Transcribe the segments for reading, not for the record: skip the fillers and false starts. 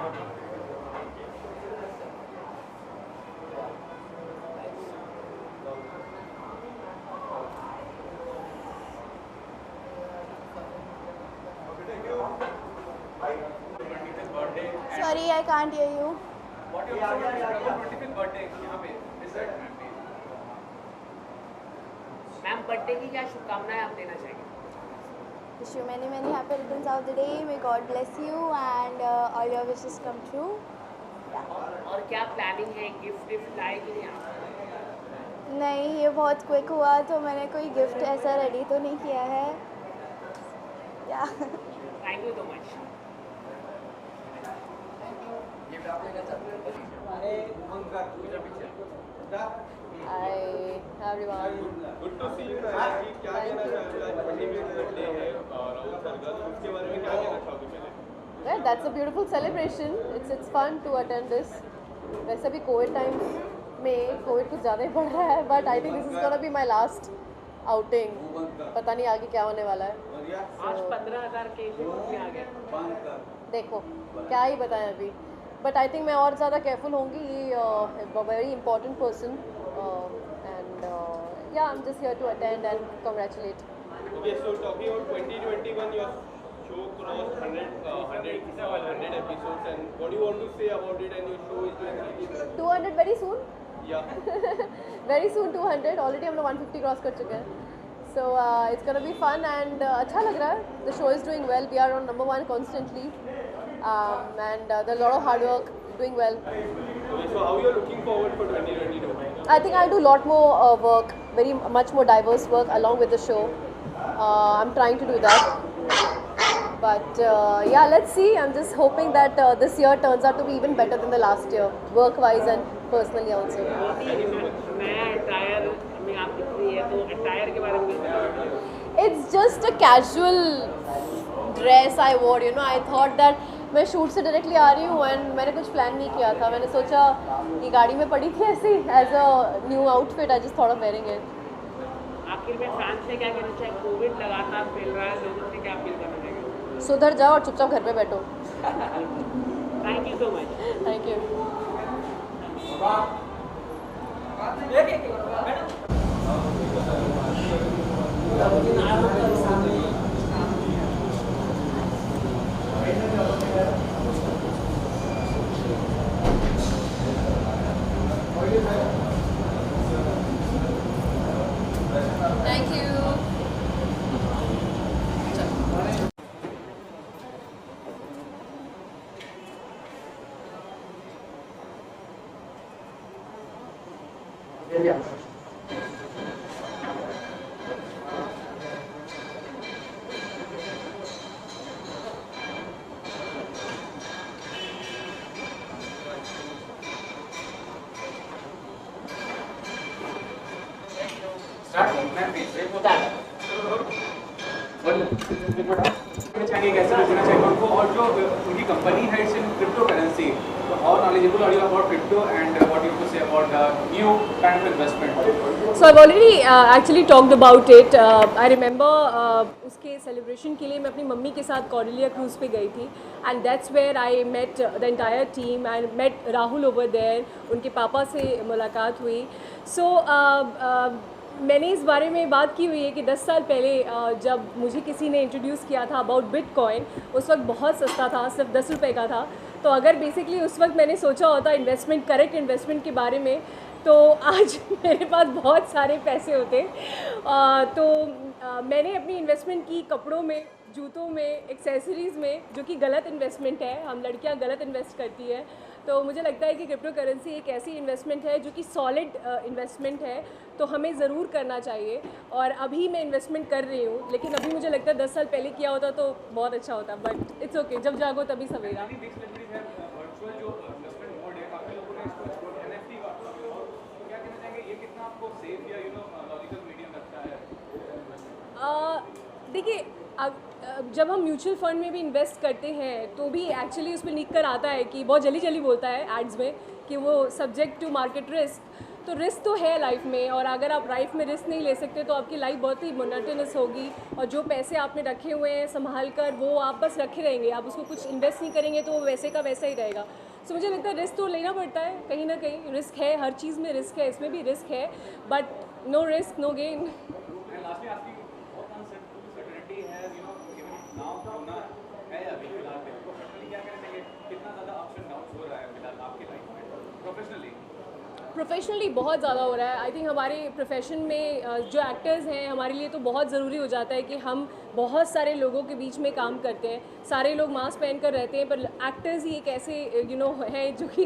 Sorry, I can't hear you. What your 25th birthday यहाँ पे dessert ma'am birthday की क्या शुभकामनाएं आप देना चाहेंगे? Wish you many many happy returns of the day. May God bless you and all your wishes come true. और क्या प्लानिंग है, गिफ्ट विफ्ट लाए कि नहीं आप? नहीं, ये बहुत क्विक हुआ तो मैंने कोई गिफ्ट ऐसा रेडी तो नहीं किया है। या thank you so much. Hi everyone. Good to see you. क्या कहना चाहोगे? आज 25th birthday है राहुल सर का, उसके बारे में क्या कहना चाहोगे पहले? Yeah, that's a beautiful celebration. It's fun to attend this. वैसे भी कोविड टाइम में कोविड कुछ ज़्यादा ही बढ़ रहा है, but I think this is gonna be my last outing. पता नहीं आगे क्या होने वाला है। आज 15,000 केसेस में आ गए। देखो क्या ही बताएं अभी, बट आई थिंक मैं और ज़्यादा केयरफुल होंगी। वेरी इंपॉर्टेंट पर्सन एंड या I am just here to attend and congratulate. Okay, so talking about 2021, your show crossed 100 episodes, and what do you want to say about it? And your show is doing really well. 200 very soon. Yeah. Very soon 200. Already हम लोग 150 cross कर चुके हैं. So it's gonna be fun and अच्छा लग रहा है. The show is doing well. We are on number 1 constantly, and there's a lot of hard work. Doing well. Okay, so how you are looking forward for 2022? I think I'll do a lot more work, much more diverse work along with the show. I'm trying to do that. But yeah, let's see. I'm just hoping that this year turns out to be even better than the last year, work-wise and personally also. नया attire में आप दिख रही है, तो attire के बारे में कुछ बताइए। It's just a casual dress I wore, you know. I thought that मैं शूट से डायरेक्टली आ रही हूँ एंड मैंने कुछ प्लान नहीं किया था. मैंने सोचा ये गाड़ी में पड़ी थी ऐसी as a new outfit. I just thought of wearing it. आखिर में फैंस से क्या कहना चाहिए? कोविड लगातार फैल रहा है, लोगों से क्या अपील करना चाहिए? सुधर जाओ और चुपचाप घर पे बैठो. Thank you so much. Thank you. Thank you. कैसे पूछना चाहिए उनको, और जो उनकी कंपनी है इट्स इन क्रिप्टो करेंसी, तो how knowledgeable are you about crypto and what you have to say about the new kind of investment? So I've already actually talked about it. I remember उसके celebration के लिए मैं अपनी mummy के साथ Cordelia cruise पे गई थी and that's where I met the entire team. I met Rahul over there. उनके पापा से मुलाकात हुई. So मैंने इस बारे में बात की हुई है कि 10 साल पहले जब मुझे किसी ने इंट्रोड्यूस किया था अबाउट बिटकॉइन, उस वक्त बहुत सस्ता था, सिर्फ 10 रुपये का था. तो अगर बेसिकली उस वक्त मैंने सोचा होता इन्वेस्टमेंट, करेक्ट इन्वेस्टमेंट के बारे में, तो आज मेरे पास बहुत सारे पैसे होते. तो मैंने अपनी इन्वेस्टमेंट की कपड़ों में, जूतों में, एक्सेसरीज़ में, जो कि गलत इन्वेस्टमेंट है. हम लड़कियां गलत इन्वेस्ट करती है. तो मुझे लगता है कि क्रिप्टो करेंसी एक ऐसी इन्वेस्टमेंट है जो कि सॉलिड इन्वेस्टमेंट है, तो हमें ज़रूर करना चाहिए. और अभी मैं इन्वेस्टमेंट कर रही हूँ, लेकिन अभी मुझे लगता है 10 साल पहले किया होता तो बहुत अच्छा होता. बट इट्स ओके, जब जागो तभी सवेरा. देखिए, जब हम म्यूचुअल फंड में भी इन्वेस्ट करते हैं तो भी एक्चुअली उसमें लिख कर आता है कि बहुत जल्दी बोलता है एड्स में कि वो सब्जेक्ट टू मार्केट रिस्क. तो रिस्क तो है लाइफ में, और अगर आप लाइफ में रिस्क नहीं ले सकते तो आपकी लाइफ बहुत ही मोनोटोनस होगी, और जो पैसे आपने रखे हुए हैं संभाल कर वो आप बस रखे रहेंगे, आप उसको कुछ इन्वेस्ट नहीं करेंगे तो वो वैसे का वैसा ही रहेगा। सो मुझे लगता है रिस्क तो लेना पड़ता है, कहीं ना कहीं रिस्क है, हर चीज़ में रिस्क है, इसमें भी रिस्क है, but no risk no gain. And lastly, asking what uncertainty has, given now corona है अभी फिलहाल में, तो personally क्या कहना चाहिए, कितना ज़्यादा ups and downs हो रहा है फिलहाल आपकी लाइफ में प्रोफेशनली बहुत ज़्यादा हो रहा है। आई थिंक हमारे प्रोफेशन में जो एक्टर्स हैं हमारे लिए तो बहुत ज़रूरी हो जाता है कि हम बहुत सारे लोगों के बीच में काम करते हैं, सारे लोग मास्क पहन कर रहते हैं, पर एक्टर्स ही एक ऐसे हैं जो कि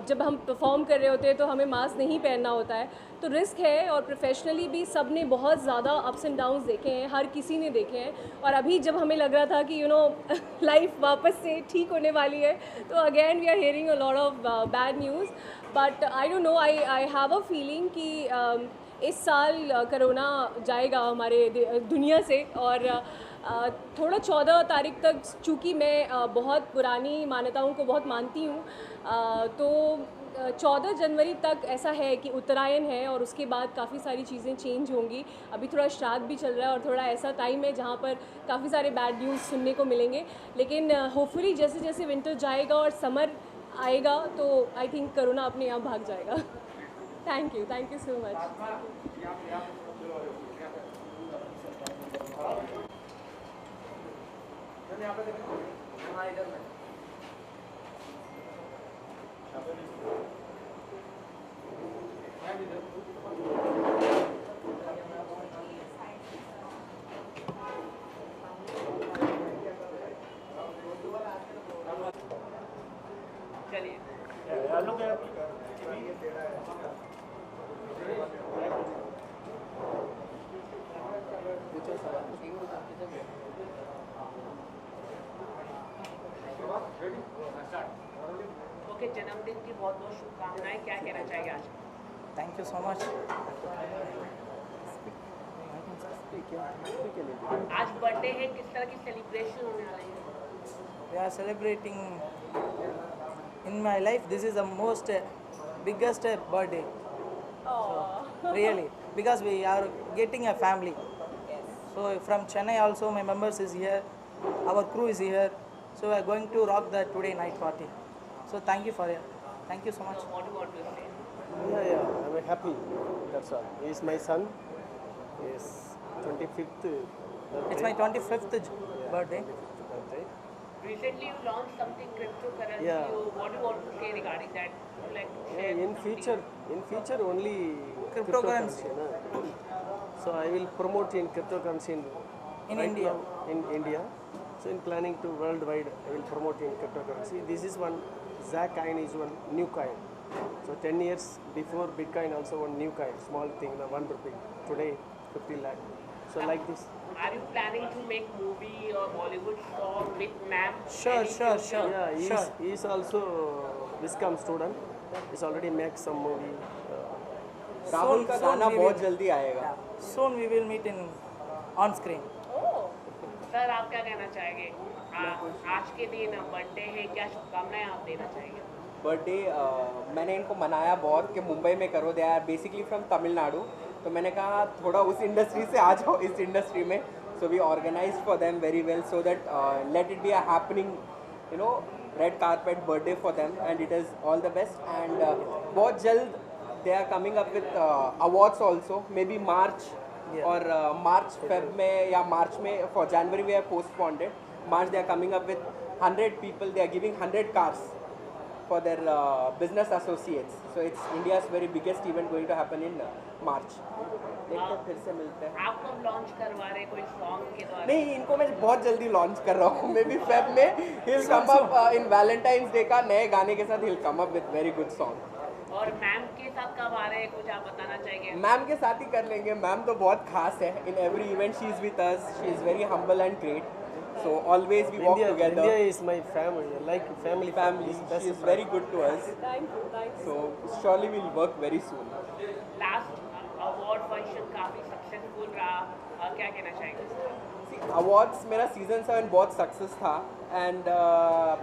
जब हम परफॉर्म कर रहे होते हैं तो हमें मास्क नहीं पहनना होता है, तो रिस्क है। और प्रोफेशनली भी सब ने बहुत ज़्यादा अप्स एंड डाउन्स देखे हैं, हर किसी ने देखे हैं, और अभी जब हमें लग रहा था कि लाइफ वापस से ठीक होने वाली है, तो again we are hearing a lot of bad news, but I don't know, I have a feeling कि इस साल कोरोना जाएगा हमारे दुनिया से, और थोड़ा 14 तारीख तक, चूँकि मैं बहुत पुरानी मान्यताओं को बहुत मानती हूँ, तो 14 जनवरी तक ऐसा है कि उत्तरायण है, और उसके बाद काफ़ी सारी चीज़ें चेंज होंगी। अभी थोड़ा श्राद्ध भी चल रहा है, और थोड़ा ऐसा टाइम है जहाँ पर काफ़ी सारे बैड न्यूज़ सुनने को मिलेंगे, लेकिन होपफुली जैसे जैसे विंटर जाएगा और समर आएगा तो आई थिंक कोरोना अपने आप भाग जाएगा। Thank you so much. चलिए ओके, जन्मदिन की बहुत बहुत शुभकामनाएं, क्या कहना चाहिए आज? Thank you so much. आज बर्थडे है, किस तरह की सेलिब्रेशन होने वाली है? We are celebrating in my life. This is the most biggest birthday. Really, because we are getting a family. So from Chennai also my members is here. Our crew is here. So we are going to rock the today night party. So thank you for it. Thank you so much. So what do you want to say? Yeah, I'm happy. That's all. He is my son. He is 25th birthday. It's my 25th birthday. birthday. Recently you launched something cryptocurrency. Yeah. What do you want to say regarding that? Would you like to share? Yeah, in future only Cryptocurrency. no? So I will promote in cryptocurrency In right India. now in India. So in planning to worldwide, I will promote in cryptocurrency. This is one, ZAC coin is one new coin. So 10 years before Bitcoin also one new coin, small thing, 1 rupee. Today 50 lakh. So like this. Are you planning to make movie or Bollywood song with ma'am? Sure, Any sure, future? sure. Yeah, he is also Viscom student. He's already make some movie. Rahul का गाना we बहुत will- जल्दी आएगा। Yeah. Soon we will meet in on screen. Sir आप क्या कहना चाहेंगे? आज के दिन बर्थडे है, क्या शुभकामनाएं आप देना चाहेंगे? बर्थडे मैंने इनको मनाया बहुत कि मुंबई में करो, they are basically from Tamil Nadu, तो मैंने कहा थोड़ा उस इंडस्ट्री से आ जाओ इस इंडस्ट्री में, so we organise for them very well so that let it be a happening red carpet birthday for them and it is all the best and बहुत जल्द they are coming up with awards also, maybe March और March Feb में या March में, for January we have postponed it, March they are coming up with 100 people, they are giving 100 cars for their business associates. So it's India's very biggest event going to happen in March. देखते हैं फिर से मिलते हैं। आप कब launch करवा रहे कोई सॉन्ग के द्वारा? नहीं, इनको मैं बहुत जल्दी लॉन्च कर रहा हूँ, मे बी फेब में he'll come up in Valentine's Day का नए गाने के साथ he'll come up with very good song. और मैम के साथ कब आ रहे हैं, कुछ आप बताना चाहेंगे? मैम के साथ ही कर लेंगे, मैम तो बहुत खास है, in every event she is with us, she is very humble and great, so always we walk together. India is my family, like family. She is very good to us, thank you. so surely we'll work very soon. Last award function काफी successful रहा, क्या कहना चाहेंगे? Awards मेरा season 7 बहुत success था and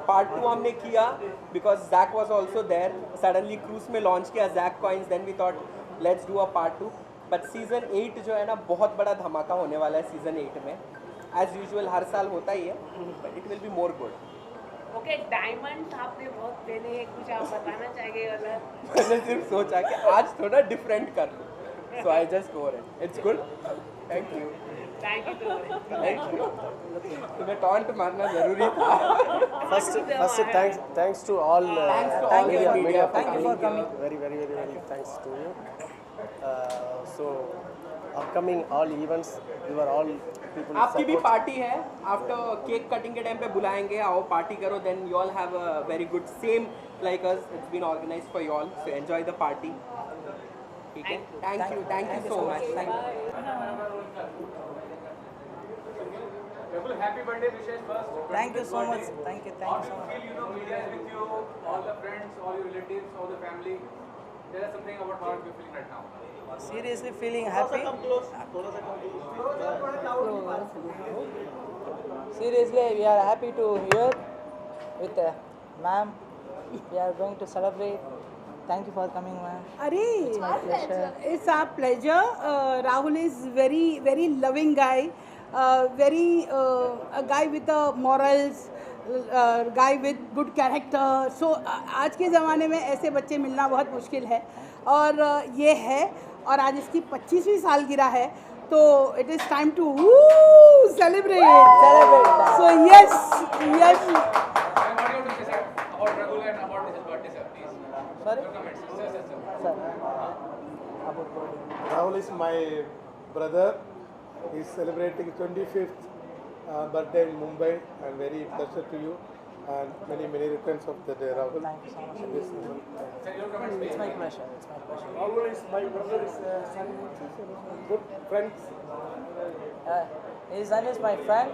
part 2 हमने किया because Jack was also there. Suddenly cruise में लॉन्च किया Jack coins, then we thought let's do a part 2. But season 8 जो है ना बहुत बड़ा धमाका होने वाला है सीज़न 8 में. एज यूजुअल हर साल होता ही है, but it will be more good. Okay, diamond आपने बहुत पहने हैं, कुछ आप बताना चाहेंगे? मतलब मैंने सिर्फ सोचा कि आज थोड़ा डिफरेंट कर लूँ, so I just go it. It's good. Thank you. Thank you. Thank you. तुम्हें टॉन्ट मारना जरूरी था. First, thanks to all Thanks to all the media for Thank you for coming. very thanks to you. So upcoming all events, you are all people. आपकी भी support. Party है. After cake cutting के time पे बुलाएंगे, आओ party करो. Then you all have a very good same like us. It's been organised for you all, so enjoy the party. ठीक है. Thank you so much. Rahul, happy birthday wishes first. Thank you so much. Birthday. Thank you How so do you much. feel, you know, media is with you, all the friends, all your relatives, all the family? Tell us something about how you're feeling right now. Seriously feeling happy. Seriously, we are happy to hear with ma'am. We are going to celebrate. Thank you for coming, ma'am. Arey, It's my pleasure. it's our pleasure. Rahul is very loving guy. A guy with a morals, guy with good character. So आज के ज़माने में ऐसे बच्चे मिलना बहुत मुश्किल है, और ये है. और आज इसकी 25वीं सालगिरह है, तो it is time to celebrate. So yes. And what do you want to say, sir, about Rahul and about his birthday, sir, please? Sorry? Your comments, sir. Sir. About birthday. Rahul is my brother. He's celebrating 25th birthday in Mumbai. I'm very pleasure to you and many returns of the day, Rahul. Thank you so much. This Sir, your comments, please. It's my pleasure. It's my pleasure. Rahul is my brother. Is good friends. His son is my friend,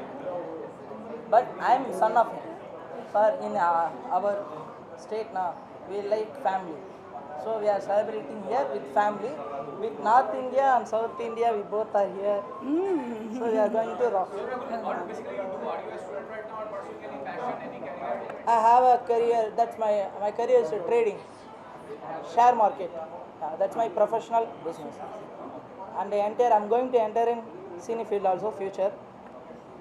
but I am son of him. Sir, in our state now, we like family. So we are celebrating here with family. With North India and South India, we both are here. So we are going to rock. What basically you do? Are you a student right now or pursuing any passion, any career? I have a career. That's my career is trading, share market. That's my professional business. And I'm going to enter in cine field also future.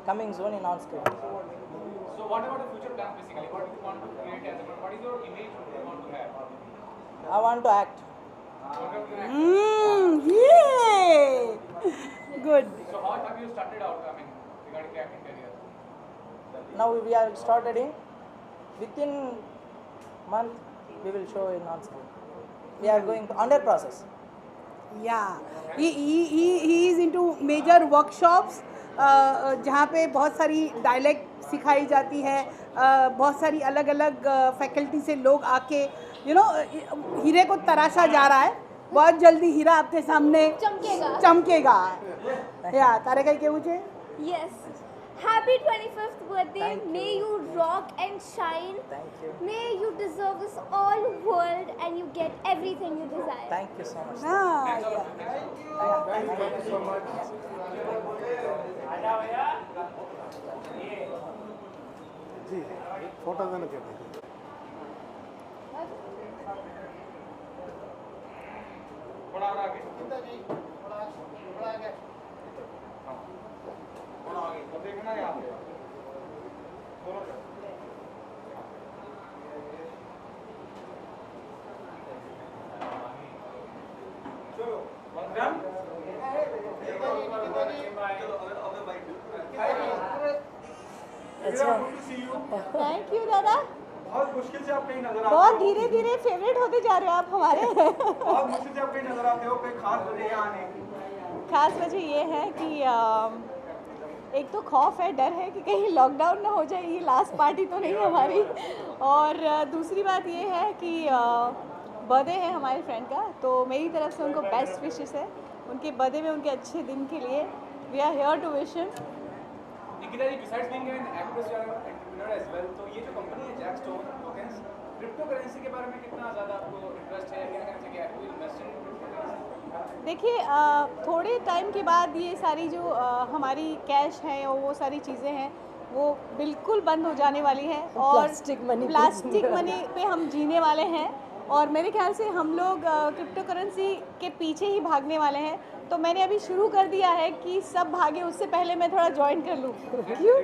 Coming soon in on screen. So what about the future plans basically? What do you want to create as a, what is your image you want to have? I want to act. Yeah. Good. So how have you started out, I mean, regarding the acting career? Now we are started in within month we will show in on screen. We are going to under process. Yeah, he is into major workshops जहाँ पे बहुत सारी dialect सिखाई जाती है. बहुत सारी अलग अलग फैकल्टी से लोग आके हीरे को तराशा जा रहा है. बहुत जल्दी हीरा आपके सामने चमकेगा. या तारे का क्या पूछे? Yes. Happy 25th birthday. Thank you. May you rock and shine. Thank you. May you deserve this all world and you get everything you desire. Thank you so much. हाँ, Thank you so much. जी photo देना कहते हैं. थोड़ा और आगे. थोड़ा आगे. अब देखना यहाँ पे. दोनों तरफ. चलो, one done. Thank you दादा. बहुत मुश्किल से आप कहीं नजर आते बहुत हो. धीरे धीरे फेवरेट होते जा रहे हो आप हमारे. बहुत मुश्किल से आप कहीं नजर आते हो. कोई खास वजह यहाँ आने की? खास वजह ये है कि एक तो खौफ है, डर है कि कहीं लॉकडाउन ना हो जाए. ये लास्ट पार्टी तो नहीं हमारी. और दूसरी बात ये है कि बर्थडे है हमारे फ्रेंड का, तो मेरी तरफ से उनको बेस्ट विशेस है उनके बर्थडे में, उनके अच्छे दिन के लिए. We are here to wish him. Nikita ji, besides being an actress, you are an entrepreneur as well. तो ये जो कंपनी है जैकस्टोन टोकन्स, क्रिप्टो करेंसी के बारे में कितना ज़्यादा आपको इंटरेस्ट है? क्या कहना चाहिए? आपको इन्वेस्ट इन क्रिप्टो करेंसी? देखिए थोड़े टाइम के बाद ये सारी जो हमारी कैश है और वो सारी चीज़ें हैं वो बिल्कुल बंद हो जाने वाली है और प्लास्टिक मनी पे हम जीने वाले हैं और मेरे ख्याल से हम लोग क्रिप्टो करेंसी के पीछे ही भागने वाले हैं। तो मैंने अभी शुरू कर दिया है कि सब भागे उससे पहले मैं थोड़ा ज्वाइन कर लूँ। क्यों?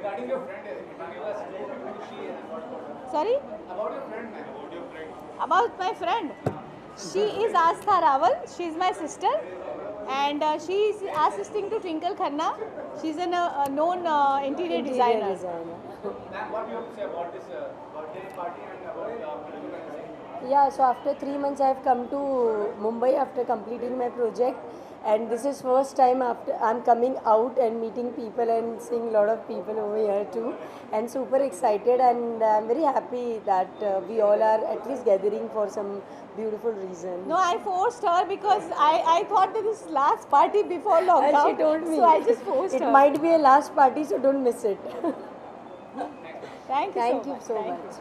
Sorry, about my friend, she is Aastha Rawal, she is my sister and she is assisting to Twinkle Khanna. She's a known interior designer. Ma'am, what do you have to say about this birthday party and about cryptocurrency? Yeah, so after 3 months I have come to Mumbai after completing my project, and this is first time after I'm coming out and meeting people and seeing a lot of people over here too, and super excited, and I'm very happy that we all are at least gathering for some beautiful reason. No, I forced her because I thought that this last party before lockdown. And she told me. So I just forced her. It might be a last party, so don't miss it. Thank you so much.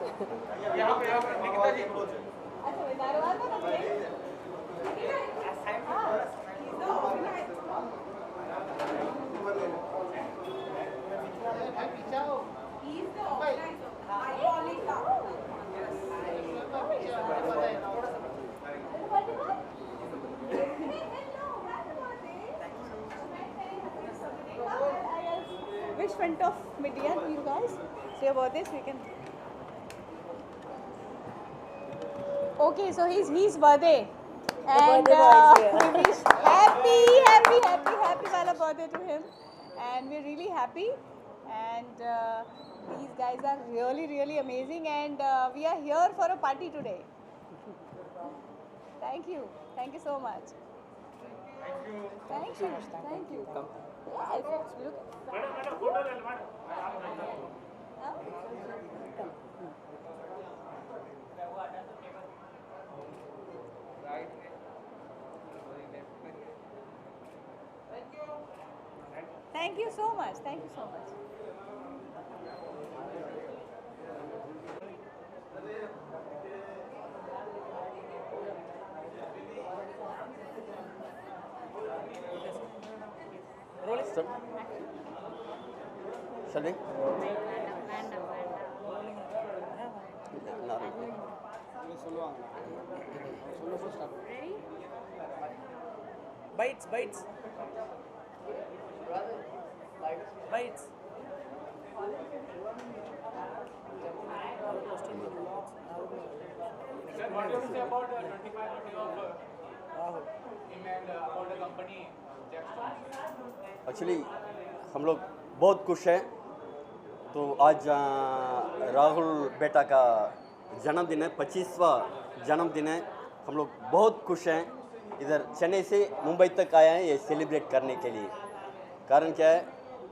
Which front of media do you guys say about this? We can. Okay, so his birthday, and birthday boy is here. we wish happy wala birthday to him, and we're really happy. And these guys are really amazing, and we are here for a party today. Thank you so much. Thank you. Yes, look. Thank you so much. Shall we? Bites. Sir, what do you have to say about the 25 birthday of him and about the company Jackstone? Actually हम लोग बहुत खुश हैं। तो आज राहुल बेटा का जन्मदिन है, 25वां जन्मदिन है। हम लोग बहुत खुश हैं। इधर चेन्नई से मुंबई तक आए हैं ये सेलिब्रेट करने के लिए। कारण क्या है,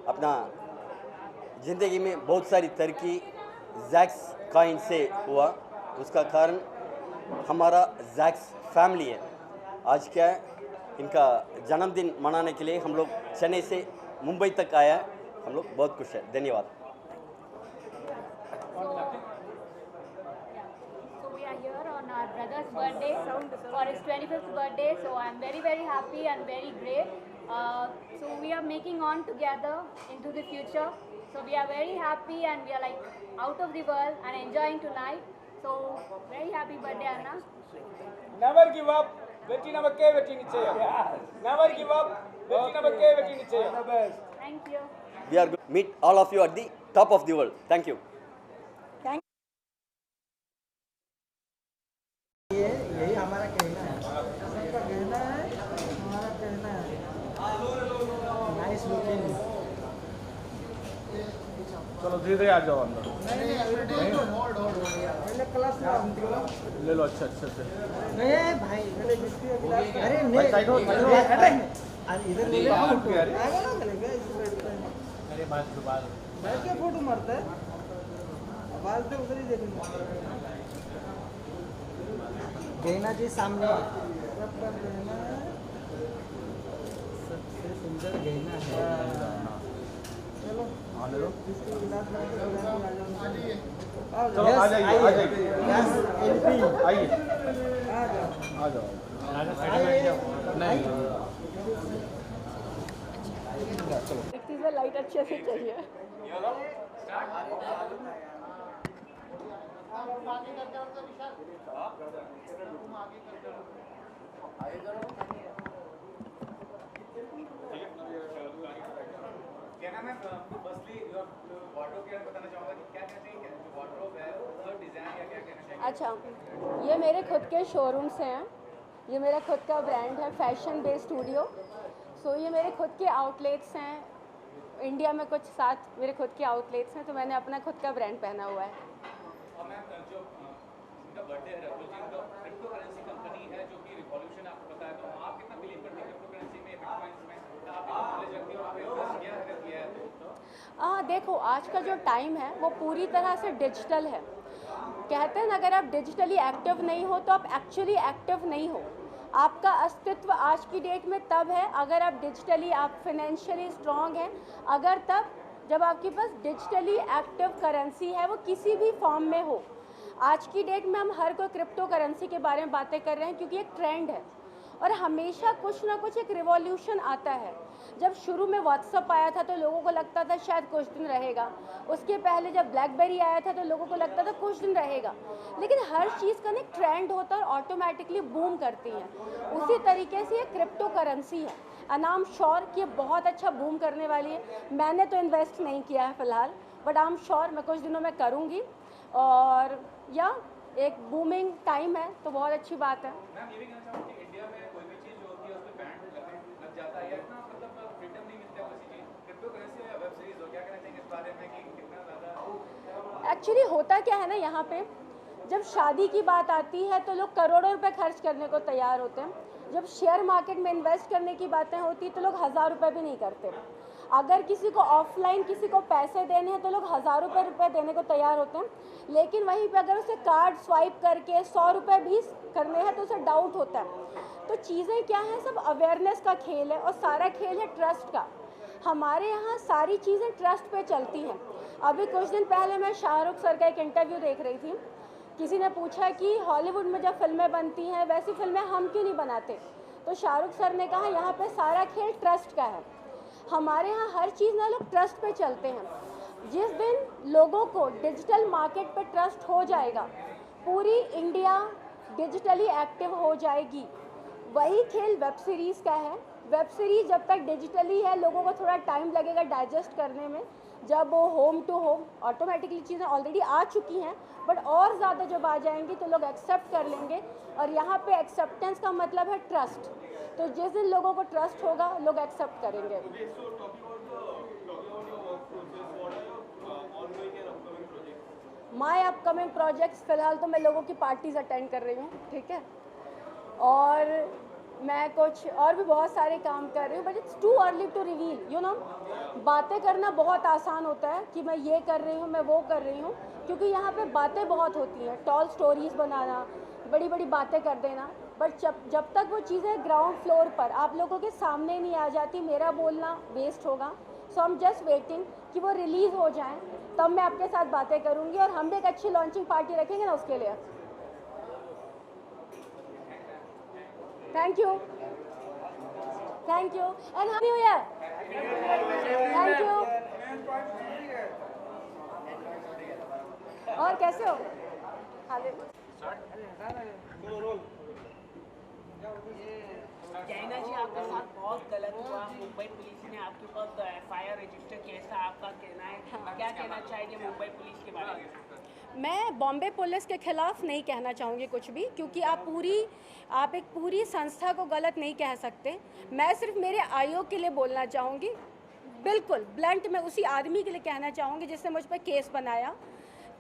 अपना ज़िंदगी में बहुत सारी तरक्की जैक्स कॉइन से हुआ, उसका कारण हमारा जैक्स फैमिली है। आज क्या है, इनका जन्मदिन मनाने के लिए हम लोग चेन्नई से मुंबई तक आया है। हम लोग बहुत खुश हैं। धन्यवाद। So we are here on our brother's birthday for his 25th birthday. So I'm very happy and very great. So we are making on together into the future. So we are very happy and we are like out of the world and enjoying tonight. So very happy birthday, Anna. Never give up. Vetti namakke vetti nichayam. Never give up. Vetti namakke vetti nichayam. Thank you. We are going to meet all of you at the top of the world. Thank you. यही हमारा कहना है, सबका कहना है, हमारा कहना है। Nice looking. चलो धीरे आ जाओ अंदर। पहले क्लास में ले लो। अच्छा नहीं भाई, पहले बिस्किट का गिलास। अरे नहीं, साइड हो। अरे इधर ले ले। आएगा ना चलेगा इसमें। अरे बैठ के फोटो मारता है, आवाज तो उधर ही देखेंगे। गैना जी सामने, सबका गहना सबसे सुंदर गहना है। चलो आने दो। इसके गिलास में चलो आ जाइए। एलपी आइए। आ जाओ। नहीं लाइट अच्छे से चाहिए। क्या नाम है? फर्स्टली वार्डरोब के बारे में बताना चाहूँगा कि क्या कहना चाहिए, जो वार्डरोब है उसका डिज़ाइन या क्या कहना चाहिए? अच्छा, ये मेरे खुद के शोरूम्स हैं, ये मेरा खुद का ब्रांड है फैशन बेस्ड स्टूडियो। सो ये मेरे खुद के आउटलेट्स हैं, इंडिया में कुछ 7 मेरे खुद के आउटलेट्स हैं, तो मैंने अपना खुद का ब्रांड पहना हुआ है। और मैम जो जिनका बर्थडे है राहुल जी, उनका क्रिप्टो करेंसी कंपनी है जो कि रिवॉल्यूशन आपको पता है, तो आप कितना बिलीव करते हैं क्रिप्टो करेंसी में, बिटकॉइंस में? आपने नॉलेज रखती है और आपने इन्वेस्ट किया है, किया है तो देखो, आज का जो टाइम है वो पूरी तरह से डिजिटल है। कहते हैं ना, अगर आप डिजिटली एक्टिव नहीं हो तो आप एक्चुअली एक्टिव नहीं हो। आपका अस्तित्व आज की डेट में तब है अगर आप डिजिटली, आप फाइनेंशियली स्ट्रांग हैं, अगर तब जब आपके पास डिजिटली एक्टिव करेंसी है, वो किसी भी फॉर्म में हो। आज की डेट में हम हर कोई क्रिप्टो करेंसी के बारे में बातें कर रहे हैं क्योंकि एक ट्रेंड है और हमेशा कुछ ना कुछ एक रिवॉल्यूशन आता है। जब शुरू में व्हाट्सअप आया था तो लोगों को लगता था शायद कुछ दिन रहेगा, उसके पहले जब ब्लैकबेरी आया था तो लोगों को लगता था कुछ दिन रहेगा, लेकिन हर चीज़ का ना ट्रेंड होता है और ऑटोमेटिकली बूम करती है। उसी तरीके से ये क्रिप्टो करेंसी है, एंड आई एम श्योर कि ये बहुत अच्छा बूम करने वाली है। मैंने तो इन्वेस्ट नहीं किया है फ़िलहाल, बट आई एम श्योर मैं कुछ दिनों में करूँगी, और या एक बूमिंग टाइम है तो बहुत अच्छी बात है। मैम ये भी कहना चाहूँगा कि इंडिया में कोई भी चीज़ जो होती है उस पर बैंड लग जाता है या इतना मतलब फ्रीडम नहीं मिलता है किसी चीज़, क्रिप्टो करेंसी या वेब सीरीज हो, क्या कहना चाहिए इस बारे में कि कितना ज़्यादा? एक्चुअली होता क्या है ना, यहाँ पे जब शादी की बात आती है तो लोग करोड़ों रुपए खर्च करने को तैयार होते हैं। जब शेयर मार्केट में इन्वेस्ट करने की बातें होती तो लोग 1000 रुपये भी नहीं करते। अगर किसी को ऑफलाइन किसी को पैसे देने हैं तो लोग हज़ारों रुपये देने को तैयार होते हैं, लेकिन वहीं पे अगर उसे कार्ड स्वाइप करके 100 रुपये भी करने हैं तो उसे डाउट होता है। तो चीज़ें क्या हैं, सब अवेयरनेस का खेल है और सारा खेल है ट्रस्ट का। हमारे यहाँ सारी चीज़ें ट्रस्ट पे चलती हैं। अभी कुछ दिन पहले मैं शाहरुख सर का एक इंटरव्यू देख रही थी, किसी ने पूछा कि हॉलीवुड में जब फिल्में बनती हैं वैसी फिल्में हम क्यों नहीं बनाते, तो शाहरुख सर ने कहा यहाँ पे सारा खेल ट्रस्ट का है। हमारे यहाँ हर चीज़ ना लोग ट्रस्ट पे चलते हैं। जिस दिन लोगों को डिजिटल मार्केट पे ट्रस्ट हो जाएगा, पूरी इंडिया डिजिटली एक्टिव हो जाएगी। वही खेल वेब सीरीज़ का है। वेब सीरीज़ जब तक डिजिटली है लोगों को थोड़ा टाइम लगेगा डाइजेस्ट करने में, जब वो होम टू होम ऑटोमेटिकली चीज़ें ऑलरेडी आ चुकी हैं, बट और ज़्यादा जब आ जाएंगी तो लोग एक्सेप्ट कर लेंगे। और यहाँ पे एक्सेप्टेंस का मतलब है ट्रस्ट। तो जिस दिन लोगों को ट्रस्ट होगा लोग एक्सेप्ट करेंगे। माय अपकमिंग प्रोजेक्ट्स, फ़िलहाल तो मैं लोगों की पार्टीज़ अटेंड कर रही हूँ, ठीक है, और मैं कुछ और भी बहुत सारे काम कर रही हूँ, but it's too early to reveal, you know. बातें करना बहुत आसान होता है कि मैं ये कर रही हूँ, मैं वो कर रही हूँ, क्योंकि यहाँ पे बातें बहुत होती हैं, टॉल स्टोरीज़ बनाना, बड़ी बड़ी बातें कर देना, बट जब तक वो चीज़ें ग्राउंड फ्लोर पर आप लोगों के सामने नहीं आ जाती, मेरा बोलना वेस्ट होगा। सो आई एम जस्ट वेटिंग कि वो रिलीज़ हो जाएं, तब मैं आपके साथ बातें करूँगी, और हम भी एक अच्छी लॉन्चिंग पार्टी रखेंगे ना उसके लिए। Thank you and happy new year. Thank you. और कैसे हो? चाइना जी आपके साथ बहुत गलत हुआ, मुंबई पुलिस ने आपके ऊपर एफआईआर रजिस्टर किया, ऐसा आपका कहना है, क्या कहना चाहेंगे मुंबई पुलिस के बारे में? मैं बॉम्बे पुलिस के खिलाफ नहीं कहना चाहूँगी कुछ भी, क्योंकि आप एक पूरी संस्था को गलत नहीं कह सकते। मैं सिर्फ मेरे आयोग के लिए बोलना चाहूँगी, बिल्कुल ब्लंट मैं उसी आदमी के लिए कहना चाहूँगी जिसने मुझ पर केस बनाया।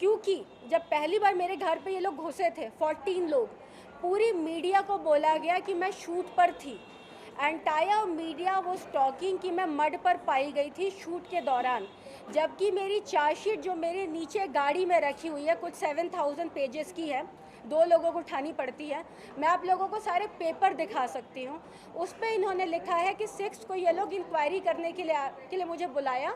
क्योंकि जब पहली बार मेरे घर पे ये लोग घुसे थे 14 लोग, पूरी मीडिया को बोला गया कि मैं शूट पर थी। एंटायर मीडिया वो टॉकिंग कि मैं मड पर पाई गई थी शूट के दौरान, जबकि मेरी चार्जशीट जो मेरे नीचे गाड़ी में रखी हुई है कुछ 7000 पेजेस की है, 2 लोगों को उठानी पड़ती है। मैं आप लोगों को सारे पेपर दिखा सकती हूँ। उस पर इन्होंने लिखा है कि 6 को ये लोग इंक्वायरी करने के लिए मुझे बुलाया,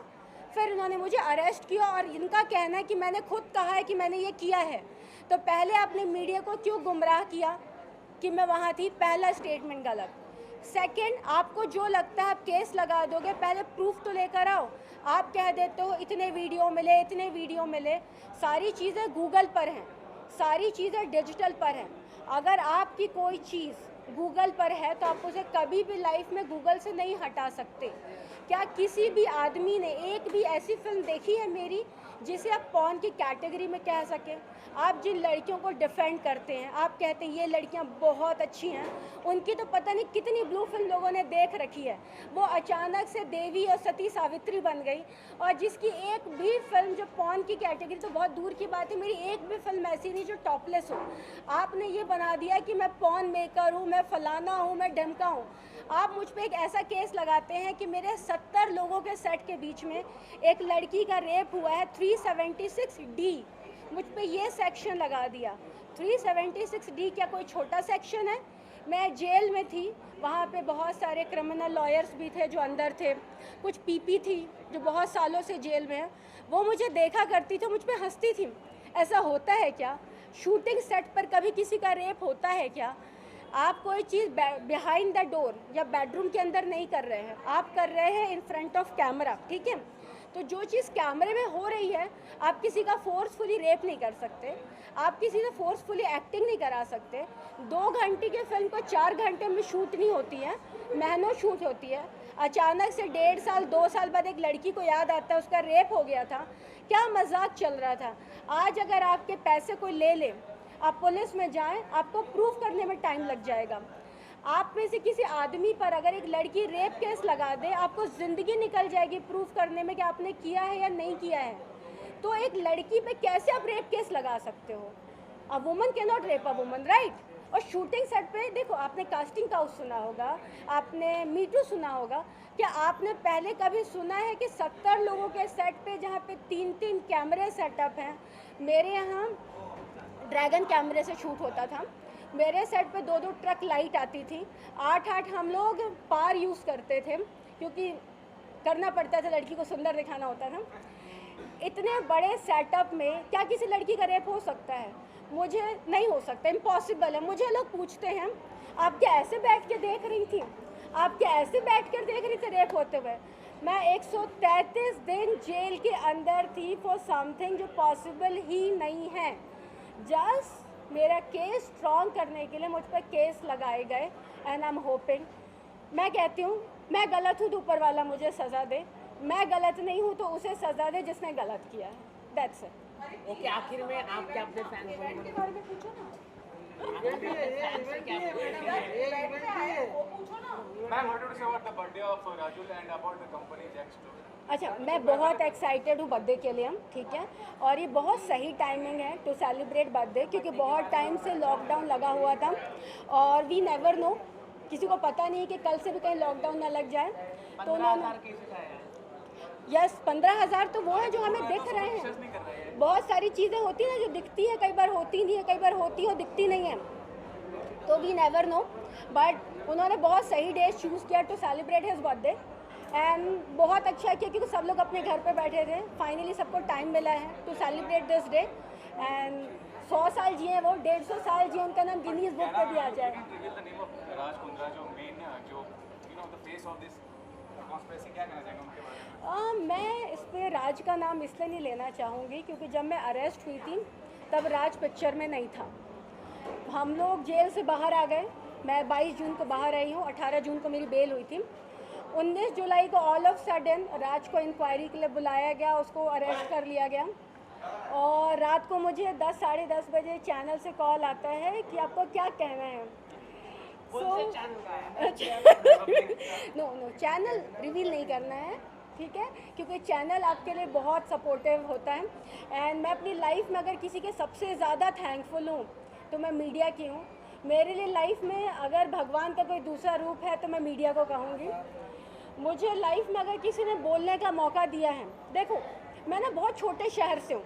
फिर इन्होंने मुझे अरेस्ट किया, और इनका कहना है कि मैंने खुद कहा है कि मैंने ये किया है। तो पहले आपने मीडिया को क्यों गुमराह किया कि मैं वहाँ थी? पहला स्टेटमेंट गलत। सेकंड, आपको जो लगता है आप केस लगा दोगे, पहले प्रूफ तो लेकर आओ। आप कह देते हो इतने वीडियो मिले, इतने वीडियो मिले, सारी चीज़ें गूगल पर हैं, सारी चीज़ें डिजिटल पर हैं। अगर आपकी कोई चीज़ गूगल पर है तो आप उसे कभी भी लाइफ में गूगल से नहीं हटा सकते। क्या किसी भी आदमी ने एक भी ऐसी फिल्म देखी है मेरी जिसे आप पॉर्न की कैटेगरी में कह सकें? आप जिन लड़कियों को डिफेंड करते हैं, आप कहते हैं ये लड़कियां बहुत अच्छी हैं, उनकी तो पता नहीं कितनी ब्लू फिल्म लोगों ने देख रखी है। वो अचानक से देवी और सती सावित्री बन गई, और जिसकी एक भी फिल्म जो पॉर्न की कैटेगरी, तो बहुत दूर की बात है, मेरी एक भी फिल्म ऐसी नहीं जो टॉपलेस हो। आपने ये बना दिया कि मैं पॉर्न मेकर हूँ, मैं फलाना हूँ, मैं ढमका हूँ। आप मुझ पे एक ऐसा केस लगाते हैं कि मेरे 70 लोगों के सेट के बीच में एक लड़की का रेप हुआ है, 376D, मुझ पे ये सेक्शन लगा दिया। 376D क्या कोई छोटा सेक्शन है? मैं जेल में थी, वहाँ पे बहुत सारे क्रिमिनल लॉयर्स भी थे जो अंदर थे, कुछ पीपी थी जो बहुत सालों से जेल में है, वो मुझे देखा करती थी, मुझ पे हंसती थी। ऐसा होता है क्या? शूटिंग सेट पर कभी किसी का रेप होता है क्या? आप कोई चीज़ बिहाइंड द डोर या बेडरूम के अंदर नहीं कर रहे हैं, आप कर रहे हैं इन फ्रंट ऑफ कैमरा, ठीक है? तो जो चीज़ कैमरे में हो रही है, आप किसी का फोर्सफुली रेप नहीं कर सकते, आप किसी से फोर्सफुली एक्टिंग नहीं करा सकते। 2 घंटे की फिल्म को 4 घंटे में शूट नहीं होती है, महीनों शूट होती है। अचानक से 1.5 साल 2 साल बाद एक लड़की को याद आता है उसका रेप हो गया था, क्या मजाक चल रहा था। आज अगर आपके पैसे कोई ले ले, आप पुलिस में जाएं, आपको प्रूफ करने में टाइम लग जाएगा। आप में से किसी आदमी पर अगर एक लड़की रेप केस लगा दे, आपको ज़िंदगी निकल जाएगी प्रूफ करने में कि आपने किया है या नहीं किया है। तो एक लड़की पे कैसे आप रेप केस लगा सकते हो? A woman can not rape a woman, right? और शूटिंग सेट पे देखो, आपने कास्टिंग काउच सुना होगा, आपने मीटू सुना होगा, क्या आपने पहले कभी सुना है कि 70 लोगों के सेट पे जहाँ पे 3-3 कैमरे सेटअप हैं? मेरे यहाँ ड्रैगन कैमरे से शूट होता था, मेरे सेट पे 2-2 ट्रक लाइट आती थी, 8-8 हम लोग पार यूज़ करते थे क्योंकि करना पड़ता था, लड़की को सुंदर दिखाना होता था। इतने बड़े सेटअप में क्या किसी लड़की का रेप हो सकता है? मुझे नहीं हो सकता, इम्पॉसिबल है। मुझे लोग पूछते हैं आप क्या ऐसे बैठ के देख रही थी, आप क्या ऐसे बैठ कर देख रही थी रेप होते हुए? मैं 133 दिन जेल के अंदर थी फॉर समथिंग जो पॉसिबल ही नहीं है। जस्ट मेरा केस स्ट्रॉन्ग करने के लिए मुझ पर केस लगाए गए, एंड आई एम होपिंग, मैं कहती हूँ मैं गलत हूँ तो ऊपर वाला मुझे सज़ा दे, मैं गलत नहीं हूँ तो उसे सज़ा दे जिसने गलत किया है। That's it. ओके, आखिर में आप क्या अपने फैंस के बारे में पूछो ना। Ma'am, what would you say about the birthday of Rajul and about the company Jack Stone? अच्छा, मैं बहुत एक्साइटेड हूँ बर्थडे के लिए, ठीक है, और ये बहुत सही टाइमिंग है टू सेलिब्रेट बर्थडे, क्योंकि बहुत टाइम से लॉकडाउन लगा हुआ था और वी नेवर नो, किसी को पता नहीं कि कल से भी कहीं लॉकडाउन ना लग जाए। तो उन्होंने यस 15,000 तो वो है जो हमें दिख रहे हैं। बहुत सारी चीज़ें होती हैं जो दिखती हैं, कई बार होती नहीं है, कई बार होती हो दिखती नहीं है, तो वी नेवर नो। बट उन्होंने बहुत सही डे चूज़ किया to celebrate his birthday, and बहुत अच्छा किया क्योंकि सब लोग अपने घर पे बैठे थे। फाइनली सबको टाइम मिला है to celebrate this day, and 100 साल जिए वो, 150 साल जिए, उनका नाम गिनीज बुक पे भी आ जाए। मैं इस पर राज का नाम इसलिए नहीं लेना चाहूँगी क्योंकि जब मैं अरेस्ट हुई थी तब राज पिक्चर में नहीं था। हम लोग जेल से बाहर आ गए, मैं 22 जून को बाहर आई हूँ, 18 जून को मेरी बेल हुई थी। 19 जुलाई को ऑल ऑफ सडन राज को इंक्वायरी के लिए बुलाया गया, उसको अरेस्ट कर लिया गया, और रात को मुझे 10 साढ़े 10 बजे चैनल से कॉल आता है कि आपको क्या कहना है। नो चैनल रिवील नहीं करना है, ठीक है, क्योंकि चैनल आपके लिए बहुत सपोर्टिव होता है। एंड मैं अपनी लाइफ में अगर किसी के सबसे ज़्यादा थैंकफुल हूँ तो मैं मीडिया की हूँ। मेरे लिए लाइफ में अगर भगवान का कोई दूसरा रूप है तो मैं मीडिया को कहूँगी। मुझे लाइफ में अगर किसी ने बोलने का मौका दिया है, देखो मैं ना बहुत छोटे शहर से हूँ,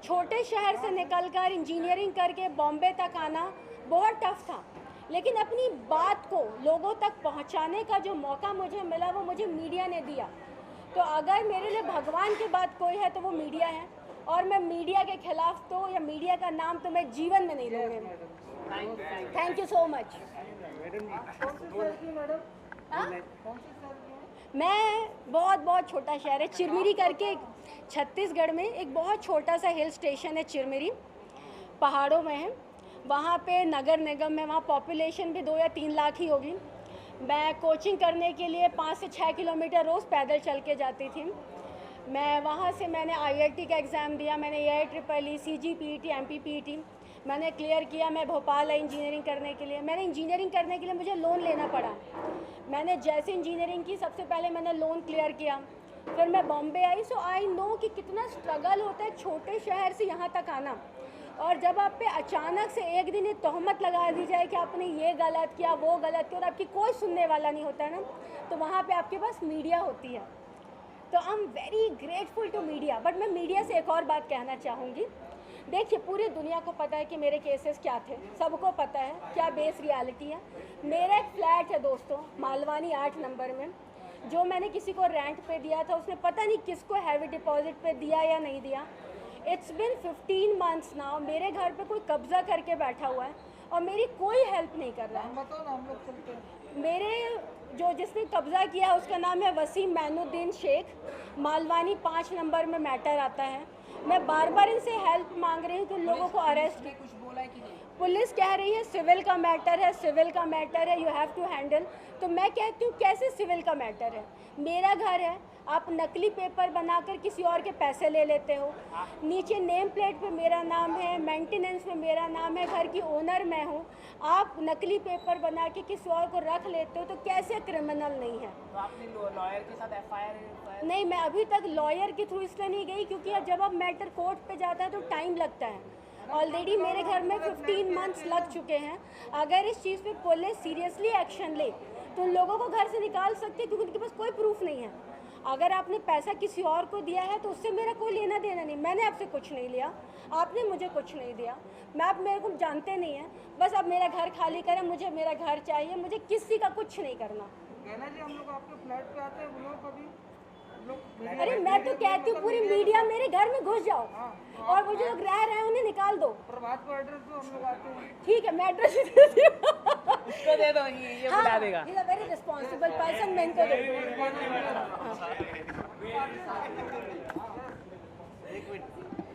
छोटे शहर से निकलकर इंजीनियरिंग करके बॉम्बे तक आना बहुत टफ था, लेकिन अपनी बात को लोगों तक पहुँचाने का जो मौका मुझे मिला वो मुझे मीडिया ने दिया। तो अगर मेरे लिए भगवान के बाद कोई है तो वो मीडिया है, और मैं मीडिया के खिलाफ तो, या मीडिया का नाम तो मैं जीवन में नहीं लूँगी। Thank you so much. मैं बहुत छोटा शहर है चिरमिरी करके, छत्तीसगढ़ में एक बहुत छोटा सा हिल स्टेशन है चिरमिरी, पहाड़ों में है। वहाँ पे नगर निगम में, वहाँ पॉपुलेशन भी 2 या 3 लाख ही होगी। मैं कोचिंग करने के लिए 5 से 6 किलोमीटर रोज़ पैदल चल के जाती थी। मैं वहाँ से मैंने IIT का एग्ज़ाम दिया, मैंने AIEEE, CGPET, MPPET मैंने क्लियर किया। मैं भोपाल आई इंजीनियरिंग करने के लिए। मैंने इंजीनियरिंग करने के लिए मुझे लोन लेना पड़ा। मैंने जैसे इंजीनियरिंग की, सबसे पहले मैंने लोन क्लियर किया, फिर मैं बॉम्बे आई। सो आई नो कि कितना स्ट्रगल होता है छोटे शहर से यहाँ तक आना। और जब आप पे अचानक से एक दिन ये तोहमत लगा दी जाए कि आपने ये गलत किया, वो गलत किया, और आपकी कोई सुनने वाला नहीं होता है ना, तो वहाँ पे आपके पास मीडिया होती है। तो I am very grateful to media. But मैं मीडिया से एक और बात कहना चाहूँगी। देखिए, पूरी दुनिया को पता है कि मेरे केसेस क्या थे, सबको पता है क्या बेस रियलिटी है। मेरा एक फ्लैट है दोस्तों, मालवानी 8 नंबर में, जो मैंने किसी को रेंट पे दिया था। उसने पता नहीं किसको हैवी डिपॉजिट पे दिया या नहीं दिया। It's been 15 months now. मेरे घर पे कोई कब्जा करके बैठा हुआ है और मेरी कोई हेल्प नहीं कर रहा है। मेरे जिसने कब्जा किया उसका नाम है वसीम मैनुद्दीन शेख, मालवानी 5 नंबर में मैटर आता है। मैं बार बार इनसे हेल्प मांग रही हूँ कि लोगों को अरेस्ट। कुछ बोला है कि नहीं? पुलिस कह रही है सिविल का मैटर है, सिविल का मैटर है, यू हैव टू हैंडल। तो मैं कहती हूँ कैसे सिविल का मैटर है? मेरा घर है, आप नकली पेपर बनाकर किसी और के पैसे ले लेते हो। नीचे नेम प्लेट पे मेरा नाम है, मेंटेनेंस में मेरा नाम है, घर की ओनर मैं हूँ। आप नकली पेपर बना के किसी और को रख लेते हो, तो कैसे क्रिमिनल नहीं है? तो आपने लॉयर के साथ FIR नहीं, मैं अभी तक लॉयर के थ्रू इसलिए नहीं गई क्योंकि जब अब मैटर कोर्ट पे जाता है तो टाइम लगता है। ऑलरेडी मेरे घर में 15 मंथ्स लग चुके हैं। अगर इस चीज़ पे पुलिस सीरियसली एक्शन ले तो उन लोगों को घर से निकाल सकती है, क्योंकि उनके पास कोई प्रूफ नहीं है। अगर आपने पैसा किसी और को दिया है तो उससे मेरा कोई लेना देना नहीं। मैंने आपसे कुछ नहीं लिया, आपने मुझे कुछ नहीं दिया। मैं आप मेरे को जानते नहीं हैं, बस अब मेरा घर खाली करें, मुझे मेरा घर चाहिए, मुझे किसी का कुछ नहीं करना। कहना जी, हम लोग आपके फ्लैट पे आते हैं, वो लोग कभी अरे मैं तो कहती हूँ पूरी मीडिया मेरे घर में घुस जाओ और वो जो लोग रह रहे हैं उन्हें निकाल दो। प्रभात को एड्रेस दो, हम लोग आते हैं। ठीक है, मैं एड्रेस दे दूँ। उसको दे दो, ये बता देगा। He's a very responsible person, मैं इनको दे दूँ। एक मिनट,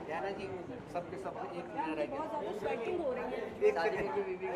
जाना जी, सबके सब एक मिनट रह गया। बहुत ज़्यादा स्वेटिंग हो रही है। एक सेकंड की बीवी